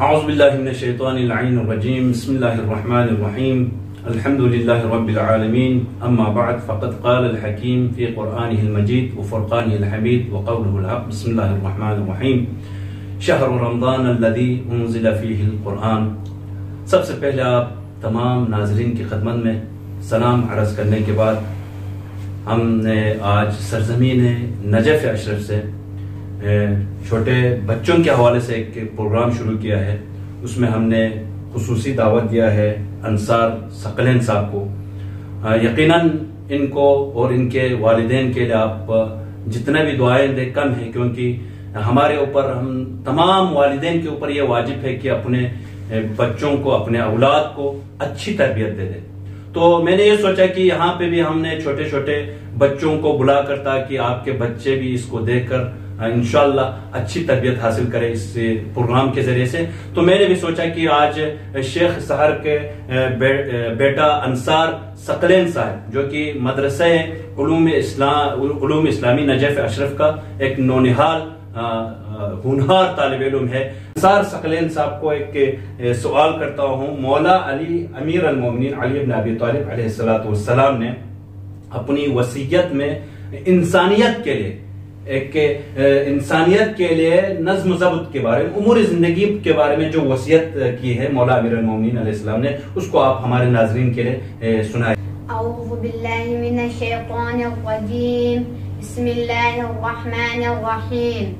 اعوذ باللہ من الشیطان اللعین الرجیم بسم اللہ الرحمن الرحیم الحمد للہ رب العالمین اما بعد فقد قال الحکیم فی قرآنہ المجید وفرقانہ الحمید وقولہ الحق بسم اللہ الرحمن الرحیم شہر رمضان الذی انزل فیہ القرآن۔ سب سے پہلے آپ تمام ناظرین کی خدمت میں سلام عرض کرنے کے بعد ہم نے آج سرزمین نجف اشرف سے چھوٹے بچوں کے حوالے سے ایک پروگرام شروع کیا ہے۔ اس میں ہم نے خصوصی دعوت دیا ہے انصار ثقلین صاحب کو۔ یقیناً ان کو اور ان کے والدین کے لیے آپ جتنے بھی دعائیں دیں کم ہیں، کیونکہ ہمارے اوپر، ہم تمام والدین کے اوپر یہ واجب ہے کہ اپنے بچوں کو، اپنے اولاد کو اچھی تربیت دے دیں۔ تو میں نے یہ سوچا کہ یہاں پہ بھی ہم نے چھوٹے چھوٹے بچوں کو بلا کر تاکہ آپ کے بچے بھی اس کو دیکھ کر انشاءاللہ اچھی تربیت حاصل کرے اس پروگرام کے ذریعے سے۔ تو میں نے بھی سوچا کہ آج شیخ سحر کے بیٹا انصار ثقلین صاحب، جو کہ مدرسہ علوم اسلامی نجف اشرف کا ایک نونہال ہونہار طالب علم ہے، انصار ثقلین صاحب کو ایک سوال کرتا ہوں۔ مولا علی امیر المومنین علی بن ابی طالب علیہ السلام نے اپنی وصیت میں انسانیت کے لیے نظم و ضبط کے بارے میں، امور زندگی کے بارے میں جو وصیت کی ہے مولا امیر المومنین علیہ السلام نے، اس کو آپ ہمارے ناظرین کے لیے سنائیں۔ اعوذ باللہ من الشیطان الرجیم بسم اللہ الرحمن الرحیم۔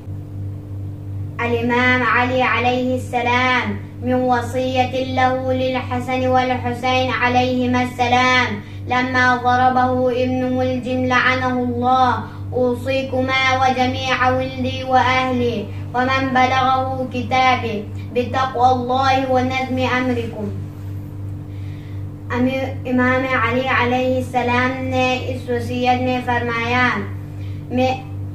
الامام علی علیہ السلام من وصیت له للحسن والحسین علیہما السلام لما ضربه ابن ملجم لعنه الله أوصيكما وجميع ولدي وأهلي ومن بلغه كتابي بتقوى الله ونظم أمركم۔ امام علی علیہ السلام نے اس وصیت میں فرمایا،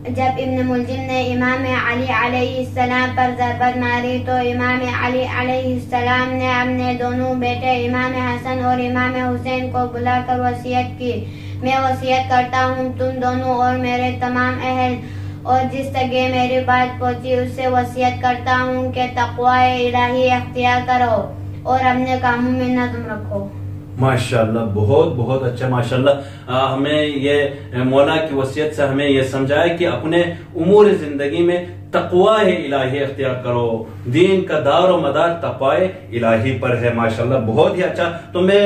جب ابن ملجم نے امام علی علیہ السلام پر ضربت ماری تو امام علی علیہ السلام نے اپنے دونوں بیٹے امام حسن اور امام حسین کو بلا کر وصیت کی، میں وصیت کرتا ہوں تم دونوں اور میرے تمام اہل اور جس تگے میری بات پہنچی اس سے وصیت کرتا ہوں کہ تقوی الہی اختیار کرو اور اپنے کاموں میں نظم رکھو۔ ماشاءاللہ، بہت بہت اچھا۔ ماشاءاللہ، ہمیں یہ مولا کی وصیت سے ہمیں یہ سمجھایا کہ اپنے امور زندگی میں تقوی الہی اختیار کرو، دین کا دار و مدار تقوی الہی پر ہے۔ ماشاءاللہ، بہت ہی اچھا۔ تو میں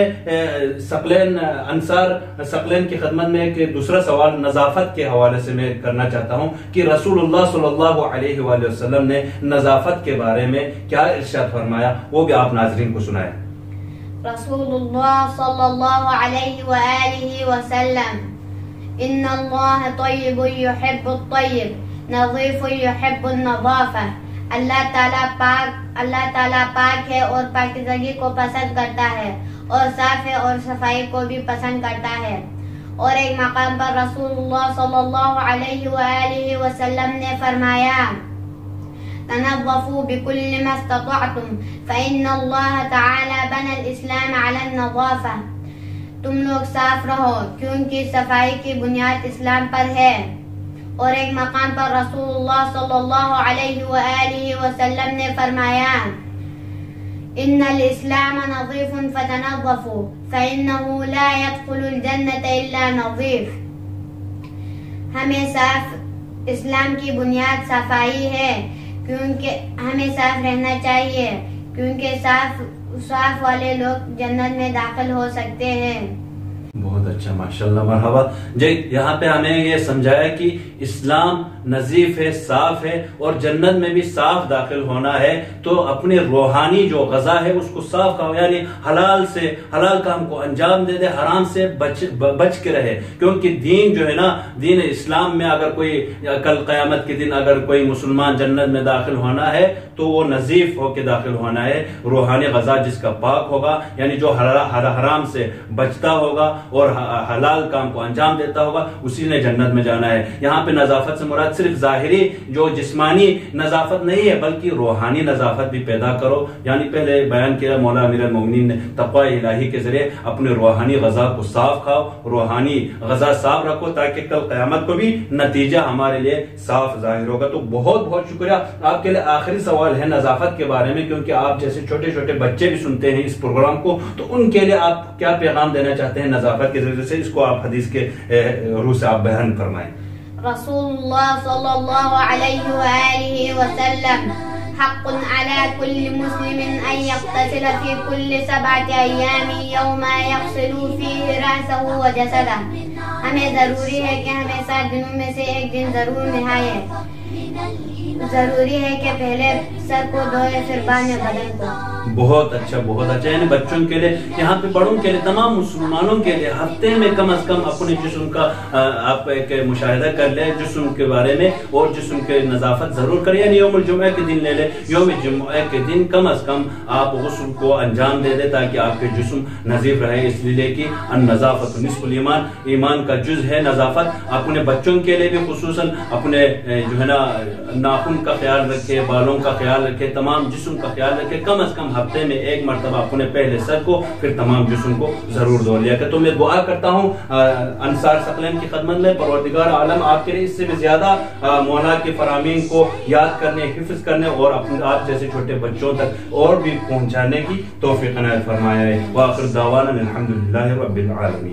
انصار ثقلین کی خدمت میں ایک دوسرا سوال نظافت کے حوالے سے میں کرنا چاہتا ہوں کہ رسول اللہ صلی اللہ علیہ وآلہ وسلم نے نظافت کے بارے میں کیا ارشاد فرمایا، وہ بھی آپ ناظرین کو سنائیں۔ رسول اللہ صلی اللہ علیہ وآلہ وسلم ان اللہ طیب یحب الطیب نظیف یحب النظافہ۔ اللہ تعالیٰ پاک ہے اور پاکیزگی کو پسند کرتا ہے اور صاف ہے اور صفائی کو بھی پسند کرتا ہے۔ اور ایک مقام پر رسول اللہ صلی اللہ علیہ وآلہ وسلم نے فرمایا، تنظفوا بكل ما استطعتم فإن الله تعالى بنى الإسلام على النظافة۔ تم لوگ صاف رہو کیونکہ صفائی کی بنیاد اسلام پر ہے۔ اور ایک مقام پر رسول اللہ صلی اللہ علیہ وآلہ وسلم نے فرمایا، ان الاسلام نظیف فتنظفوا فإنه لا يدخل الجنة الا نظیف۔ ہمیں صاف، اسلام کی بنیاد صفائی ہے، کیونکہ ہمیں صاف رہنا چاہیے، کیونکہ صاف والے لوگ جنت میں داخل ہو سکتے ہیں۔ بہت اچھا، ماشاءاللہ، مرحبا جی۔ یہاں پہ ہمیں یہ سمجھایا کہ اسلام نظیف ہے، صاف ہے، اور جنت میں بھی صاف داخل ہونا ہے تو اپنے روحانی جو غذا ہے اس کو صاف کھاؤ، یعنی حلال کام کو انجام دے دے، حرام سے بچ کے رہے، کیونکہ دین جو ہے نا، دین اسلام میں اگر کوئی کل قیامت کے دن اگر کوئی مسلمان جنت میں داخل ہونا ہے تو وہ نظیف ہو کے داخل ہونا ہے۔ روحانی غذا جس کا پاک ہوگا، یعنی جو حرام سے بچتا ہوگا، اور حلال کام کو انجام دیتا ہوگا اسی نے جنت میں جانا ہے۔ یہاں پہ نظافت سے مراد صرف ظاہری جو جسمانی نظافت نہیں ہے بلکہ روحانی نظافت بھی پیدا کرو، یعنی پہلے بیان کیا مولا امیر المومنین نے تقوی الہی کے ذریعے اپنے روحانی غذا کو صاف کھاؤ، روحانی غذا صاف رکھو تاکہ کل قیامت کو بھی نتیجہ ہمارے لیے صاف ظاہر ہوگا۔ تو بہت بہت شکریہ۔ آپ کے لیے آخری سوال ہے نظافت کے بارے میں، کیونکہ آپ جیسے چھوٹے چھوٹے بچے بھی سنتے ہیں اس پروگرام کو، تو ان کے لیے آپ کیا پیغام دینا چاہتے ہیں نظافت کے ذریعے سے؟ اس کو آپ حدیث کے روح سے آپ بیان فرمائیں۔ رسول اللہ صلی اللہ علیہ وآلہ وسلم حق على كل مسلم أن يغتسل في كل 7 أيام يوم يغسل فيه رأسه وجسده۔ ہمیں ضروری ہے کہ ہمیں 7 دنوں میں سے ایک دن ضرور نہائے، ضروری ہے کہ پہلے سر کو دھوئے پھر بعد میں بدن کو۔ بہت اچھا بہت اچھا، یعنی بچوں کے لیے، یہاں پہ بڑوں کے لیے، تمام مسلمانوں کے لیے ہفتے میں کم از کم اپنے جسم کا آپ ایک مشاہدہ کر لیں جسم کے بارے میں، اور جسم کے نظافت ضرور کریں، یعنی یوم الجمعہ کے دن لے لیں، یوم الجمعہ کے دن کم از کم آپ غسل کو انجام دے دیں تاکہ آپ کے جسم نظیف رہے، اس لیے کہ النظافت نصف الایمان، ایمان کا جز ہے نظافت۔ اپنے بچوں کے لیے بھی خصوصاً اپنے جو ہے نا ناخن کا خیال رکھے، بالوں کا خیال رکھے، تمام جسم کا خیال رکھے، کم از کم ہفتے میں ایک مرتبہ اپنے پہلے سر کو پھر تمام جسم کو ضرور دھو لیا کہ تو میں دعا کرتا ہوں انصار ثقلین کی خدمت میں پروردگار عالم آپ کے لیے اس سے بھی زیادہ مولا کے فرامین کو یاد کرنے، حفظ کرنے اور اپنے آپ جیسے چھوٹے بچوں تک اور بھی پہنچانے کی توفیق عنایت فرمایا ہے۔ وآخر دعوانا الحمدللہ رب العالمین۔